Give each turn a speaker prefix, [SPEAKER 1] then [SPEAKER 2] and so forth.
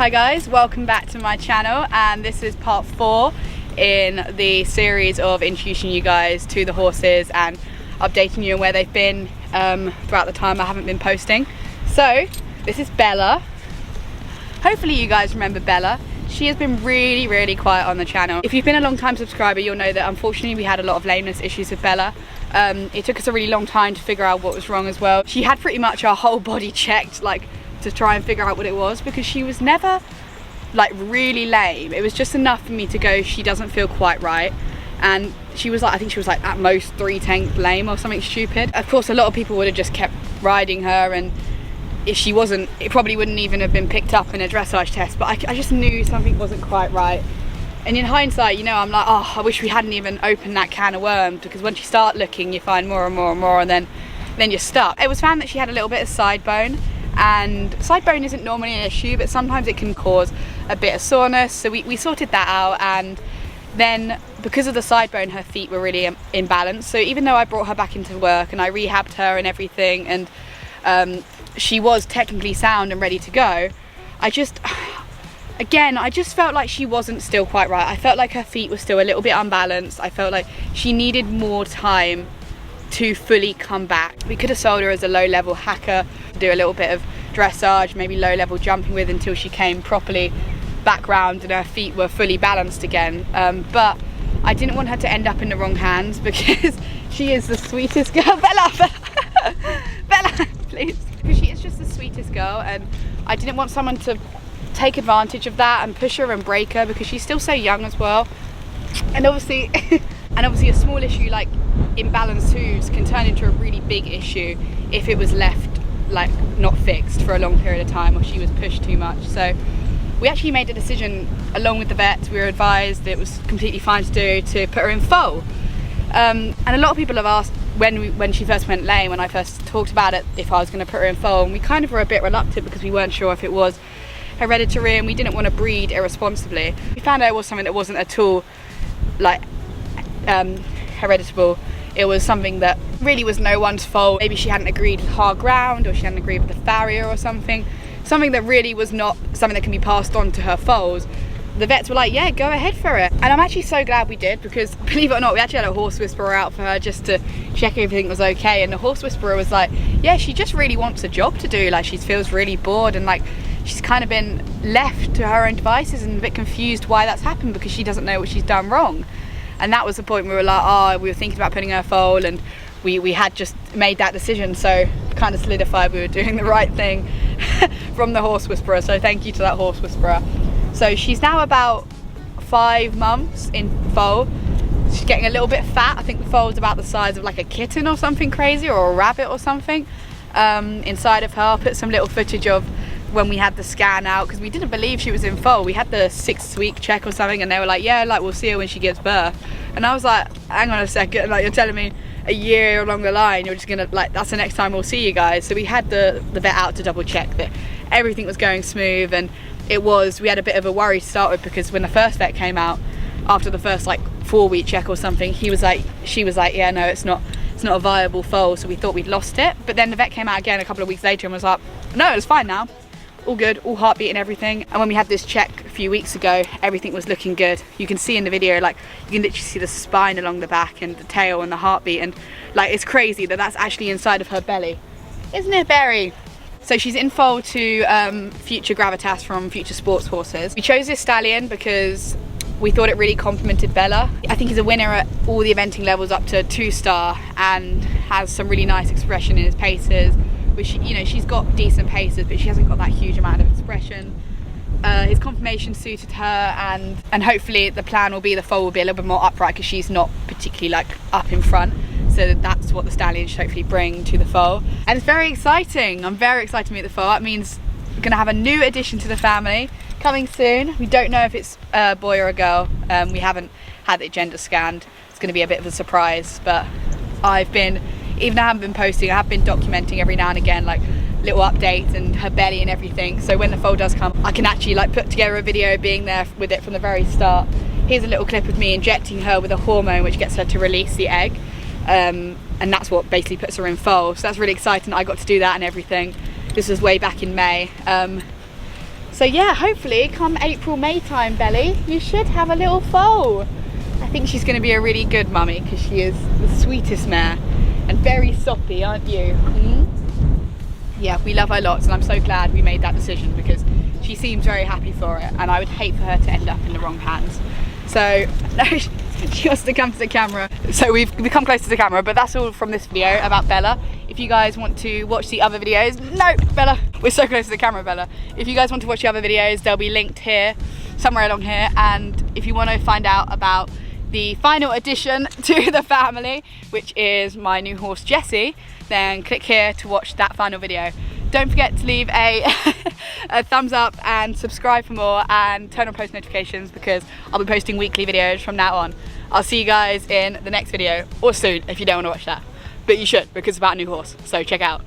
[SPEAKER 1] Hi guys, welcome back to my channel, and this is part 4 in the series of introducing you guys to the horses and updating you on where they've been throughout the time I haven't been posting. So this is Bella. Hopefully you guys remember Bella. She has been really quiet on the channel. If you've been a long time subscriber, you'll know that unfortunately we had a lot of lameness issues with Bella. It took us a really long time to figure out what was wrong as well. She had pretty much our whole body checked, like, to try and figure out what it was, because she was never like really lame. It was just enough for me to go, she doesn't feel quite right. And she was like, I think she was like at most 3/10 lame or something stupid. Of course a lot of people would have just kept riding her, and if she wasn't, it probably wouldn't even have been picked up in a dressage test. But I just knew something wasn't quite right. And in hindsight, you know, I'm like, oh, I wish we hadn't even opened that can of worms, because once you start looking you find more and more, and then you're stuck. It was found that she had a little bit of side bone, and side bone isn't normally an issue, but sometimes it can cause a bit of soreness. So we sorted that out, and then because of the side bone her feet were really imbalanced. So even though I brought her back into work and I rehabbed her and everything, and she was technically sound and ready to go, I just felt like she wasn't still quite right. I felt like her feet were still a little bit unbalanced. I felt like she needed more time to fully come back. We could have sold her as a low-level hacker, do a little bit of dressage, maybe low-level jumping with, until she came properly back round and her feet were fully balanced again. But I didn't want her to end up in the wrong hands, because she is the sweetest girl. Bella, please. Because she is just the sweetest girl, and I didn't want someone to take advantage of that and push her and break her, because she's still so young as well. And obviously a small issue like imbalanced hooves can turn into a really big issue if it was left like not fixed for a long period of time, or she was pushed too much. So we actually made a decision along with the vet. We were advised that it was completely fine to do, to put her in foal. And a lot of people have asked when she first went lame, when I first talked about it, if I was going to put her in foal, and we kind of were a bit reluctant because we weren't sure if it was hereditary and we didn't want to breed irresponsibly. We found out it was something that wasn't at all like hereditable. It was something that really was no one's fault. Maybe she hadn't agreed with hard ground, or she hadn't agreed with the farrier or something that really was not something that can be passed on to her foals. The vets were like, yeah, go ahead for it. And I'm actually so glad we did, because believe it or not, we actually had a horse whisperer out for her just to check everything was okay. And the horse whisperer was like, yeah, she just really wants a job to do. Like, she feels really bored, and like she's kind of been left to her own devices and a bit confused why that's happened, because she doesn't know what she's done wrong. And that was the point where we were like, oh, we were thinking about putting her foal, and we had just made that decision. So kind of solidified we were doing the right thing from the horse whisperer. So thank you to that horse whisperer. So she's now about 5 months in foal. She's getting a little bit fat. I think the foal's about the size of like a kitten or something crazy, or a rabbit or something inside of her. I'll put some little footage of when we had the scan out, because we didn't believe she was in foal. We had the 6-week check or something, and they were like, yeah, like we'll see her when she gives birth. And I was like, hang on a second, like you're telling me a year along the line you're just gonna, like, that's the next time we'll see you guys? So we had the vet out to double check that everything was going smooth. And we had a bit of a worry to start with, because when the first vet came out after the first like 4-week check or something, she was like, yeah, no, it's not a viable foal. So we thought we'd lost it. But then the vet came out again a couple of weeks later and was like, no, it's fine now, all good, all heartbeat and everything. And when we had this check a few weeks ago, everything was looking good. You can see in the video, like, you can literally see the spine along the back and the tail and the heartbeat, and like it's crazy that that's actually inside of her belly, isn't it, Berry? So she's in foal to Future Gravitas from Future Sports Horses. We chose this stallion because we thought it really complemented Bella. I think he's a winner at all the eventing levels up to 2-star, and has some really nice expression in his paces, which, you know, she's got decent paces, but she hasn't got that huge amount of expression. His conformation suited her, and hopefully the plan will be the foal will be a little bit more upright, because she's not particularly like up in front. So that's what the stallion should hopefully bring to the foal. And it's very exciting. I'm very excited to meet the foal. That means we're gonna have a new addition to the family coming soon. We don't know if it's a boy or a girl. We haven't had it gender scanned. It's gonna be a bit of a surprise, but even though I haven't been posting, I have been documenting every now and again, like little updates and her belly and everything. So when the foal does come, I can actually like put together a video being there with it from the very start. Here's a little clip of me injecting her with a hormone which gets her to release the egg. And that's what basically puts her in foal. So that's really exciting. I got to do that and everything. This was way back in May. So yeah, hopefully come April, May time, Belly, you should have a little foal. I think she's going to be a really good mummy because she is the sweetest mare and very soppy, aren't you? Yeah, we love her lots, and I'm so glad we made that decision because she seems very happy for it, and I would hate for her to end up in the wrong hands. So no, she wants to come to the camera. So we've come close to the camera, but that's all from this video about Bella. If you guys want to watch the other videos, no, Bella, we're so close to the camera, Bella. If you guys want to watch the other videos, they'll be linked here, somewhere along here. And if you want to find out about the final addition to the family, which is my new horse Jessie, then click here to watch that final video. Don't forget to leave a thumbs up and subscribe for more, and turn on post notifications because I'll be posting weekly videos from now on. I'll see you guys in the next video, or soon if you don't want to watch that. But you should, because it's about a new horse, so check out.